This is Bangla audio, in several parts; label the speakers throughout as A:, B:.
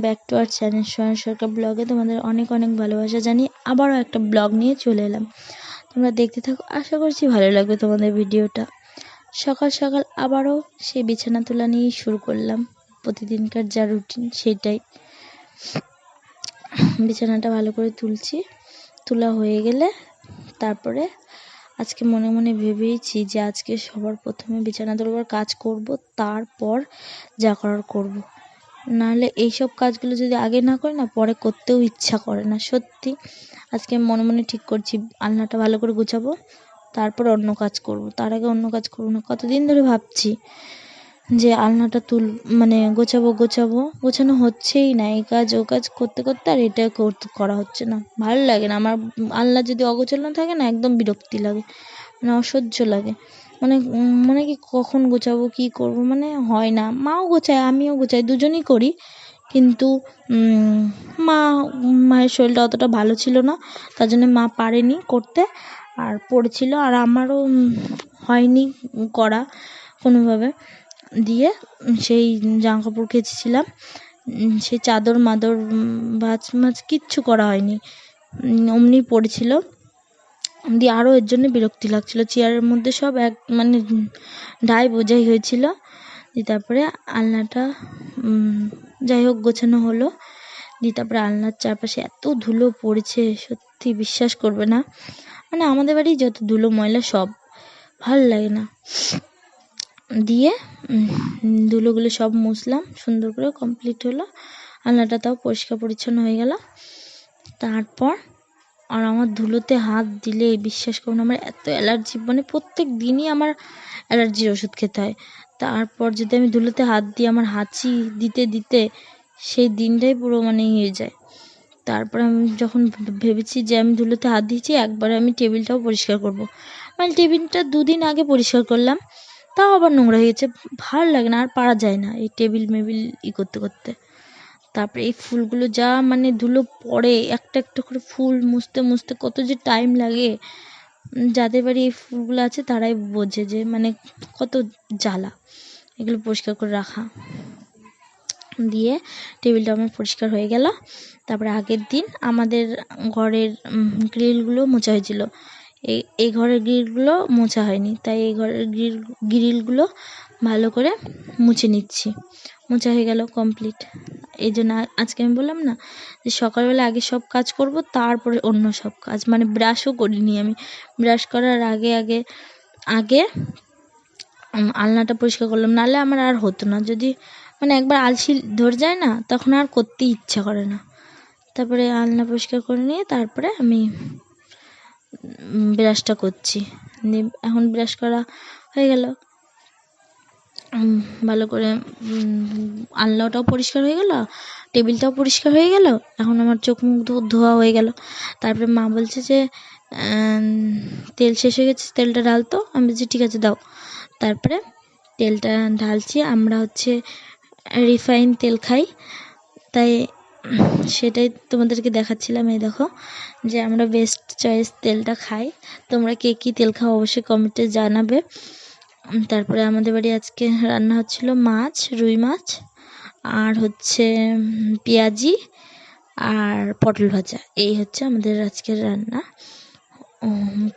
A: ব্যাক টু আওয়ার চ্যানেল সোহান সরকার ব্লগে তোমাদের অনেক অনেক ভালোবাসা জানিয়ে আবারও একটা ব্লগ নিয়ে চলে এলাম। তোমরা দেখতে থাকো, আশা করছি ভালো লাগবে তোমাদের ভিডিওটা। সকাল সকাল আবারও সেই বিছানা তোলা নিয়েই শুরু করলাম, প্রতিদিনকার যা রুটিন সেটাই। বিছানাটা ভালো করে তুলছি, তোলা হয়ে গেলে তারপরে আজকে মনে মনে ভেবেইছি যে আজকে সবার প্রথমে বিছানা তোলবার কাজ করব, তারপর যা করার করব। নাহলে এইসব কাজগুলো যদি আগে না করি না, পরে করতেও ইচ্ছা করে না। সত্যি আজকে মনে মনে ঠিক করছি আলনাটা ভালো করে গুছাবো, তারপর অন্য কাজ করব, তার আগে অন্য কাজ করবো না। কতদিন ধরে ভাবছি যে আলনাটা গোছানো হচ্ছেই না। এই কাজ ও কাজ করতে করতে আর এটা করা হচ্ছে না। ভালো লাগে না আমার আলনা যদি অগোছানো থাকে না, একদম বিরক্তি লাগে, মানে অসহ্য লাগে। মানে কি কখন গোছাবো, কি করব, মানে হয় না। মাও গোছায়, আমিও গোছাই, দুজনই করি। কিন্তু মায়ের শরীরটা অতটা ভালো ছিল না, তার জন্য মা পারেনি করতে, আর পড়েছিল, আর আমারও হয়নি করা কোনোভাবে। দিয়ে সেই জামাকাপড় কেচেছিলাম, সেই চাদর মাদর ভাঁজ মাছ কিচ্ছু করা হয়নি, অমনি পড়েছিল। দিয়ে আরও এর জন্য বিরক্তি লাগছিল, চেয়ারের মধ্যে সব মানে ঢাই বোঝাই হয়েছিল। দিয়ে তারপরে আলনাটা যাই হোক গোছানো হলো। দিয়ে তারপরে আলনার চারপাশে এত ধুলো পড়েছে, সত্যি বিশ্বাস করবে না। মানে আমাদের বাড়ি যত ধুলো ময়লা সব ভালো লাগে না। দিয়ে ধুলোগুলো সব মুছলাম, সুন্দর করে কমপ্লিট হলো। আলনাটা তাও পরিষ্কার পরিচ্ছন্ন হয়ে গেল। তারপর আর আমার ধুলোতে হাত দিলে বিশ্বাস করুন আমার এত অ্যালার্জি, মানে প্রত্যেক দিনই আমার অ্যালার্জির ওষুধ খেতে হয়। তারপর যদি আমি ধুলোতে হাত দিই, আমার হাঁচি দিতে দিতে সেই দিনটাই পুরো মানে হয়ে যায়। তারপর আমি যখন ভেবেছি যে আমি ধুলোতে হাত দিয়েছি, একবারে আমি টেবিলটাও পরিষ্কার করব। মানে টেবিলটা 2 দিন আগে পরিষ্কার করলাম, তাও আবার নোংরা হয়ে গেছে। ভালো লাগে না, আর পারা যায় না এই টেবিল মেবিল করতে করতে। তারপরে এই ফুলগুলো যা মানে ধুলো পড়ে, একটা একটা করে ফুল মুছতে মুছতে কত যে টাইম লাগে। যাদের বাড়ি এই ফুলগুলো আছে তারাই বোঝে যে মানে কত জ্বালা এগুলো পরিষ্কার করে রাখা। দিয়ে টেবিলটা আমার পরিষ্কার হয়ে গেল। তারপরে আগের দিন আমাদের ঘরের গ্রিলগুলো মোছা হয়েছিল, এই ঘরের গ্রিলগুলো মোছা হয়নি, তাই এই ঘরের গ্রিলগুলো ভালো করে মুছে নিচ্ছি। মোছা হয়ে গেল কমপ্লিট। এই জন্য আজকে আমি বললাম না যে সকালবেলা আগে সব কাজ করব, তারপরে অন্য সব কাজ। মানে ব্রাশও করিনি আমি, ব্রাশ করার আগে আগে আগে আলনাটা পরিষ্কার করলাম, নাহলে আমার আর হতো না। যদি মানে একবার আলসি ধরে যায় না, তখন আর করতে ইচ্ছা করে না। তারপরে আলনা পরিষ্কার করে নিয়ে তারপরে আমি ব্রাশটা করছি। এখন ব্রাশ করা হয়ে গেল, ভালো করে আলনাটাও পরিষ্কার হয়ে গেল, টেবিলটাও পরিষ্কার হয়ে গেল। এখন আমার চোখ মুখ ধোয়া হয়ে গেল। তারপরে মা বলছে যে তেল শেষ হয়ে গেছে, তেলটা ঢালতো। আমি বলছি ঠিক আছে দাও। তারপরে তেলটা ঢালছি। আমরা হচ্ছে রিফাইন তেল খাই, তাই সেটাই তোমাদেরকে দেখাচ্ছিলাম। এই দেখো যে আমরা বেস্ট চয়েস তেলটা খাই। তোমরা কে কী তেল খাও অবশ্যই কমেন্টে জানাবে। তারপরে আমাদের বাড়ি আজকে রান্না হচ্ছিল মাছ, রুই মাছ, আর হচ্ছে পেঁয়াজি আর পটল ভাজা। এই হচ্ছে আমাদের আজকের রান্না,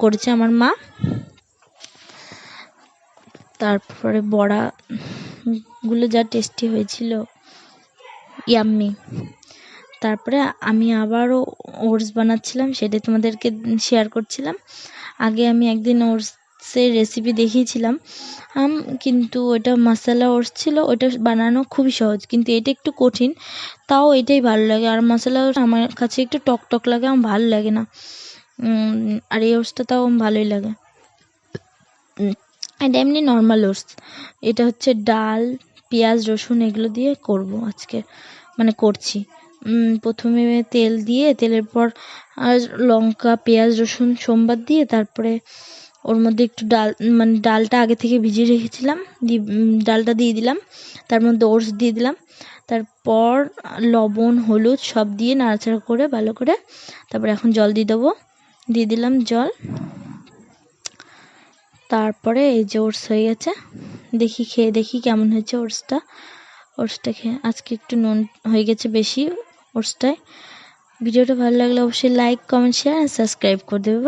A: করেছে আমার মা। তারপরে বড়াগুলো যা টেস্টি হয়েছিল, ইয়াম্মি। তারপরে আমি আবারও ওটস বানাচ্ছিলাম, সেটাই তোমাদেরকে শেয়ার করছিলাম। আগে আমি একদিন ওটসের রেসিপি দেখিয়েছিলাম, কিন্তু ওটা মশলা ওটস ছিল, ওটা বানানো খুবই সহজ, কিন্তু এটা একটু কঠিন। তাও এটাই ভালো লাগে। আর মশলা ওটস আমার কাছে একটু টক টক লাগে, আমার ভালো লাগে না। আর এই ওটসটা তাও ভালোই লাগে। এটা এমনি নর্মাল ওটস। এটা হচ্ছে ডাল, পেঁয়াজ, রসুন এগুলো দিয়ে করব আজকে, মানে করছি। প্রথমে তেল দিয়ে, তেলের পর আর লঙ্কা, পেঁয়াজ, রসুন সোমবার দিয়ে, তারপরে ওর মধ্যে একটু মানে ডালটা আগে থেকে ভিজিয়ে রেখেছিলাম, ডালটা দিয়ে দিলাম, তার মধ্যে ওটস দিয়ে দিলাম। তারপর লবণ, হলুদ সব দিয়ে নাড়াচাড়া করে ভালো করে, তারপরে এখন জল দিয়ে দিলাম জল। তারপরে এই যে ওটস হয়ে গেছে, খেয়ে দেখি কেমন হয়েছে ওটসটা। ওটসটা খেয়ে। আজকে একটু নুন হয়ে গেছে বেশি ওটসটায়। ভিডিওটা ভালো লাগলে অবশ্যই লাইক, কমেন্ট, শেয়ার আর সাবস্ক্রাইব করে দেবে।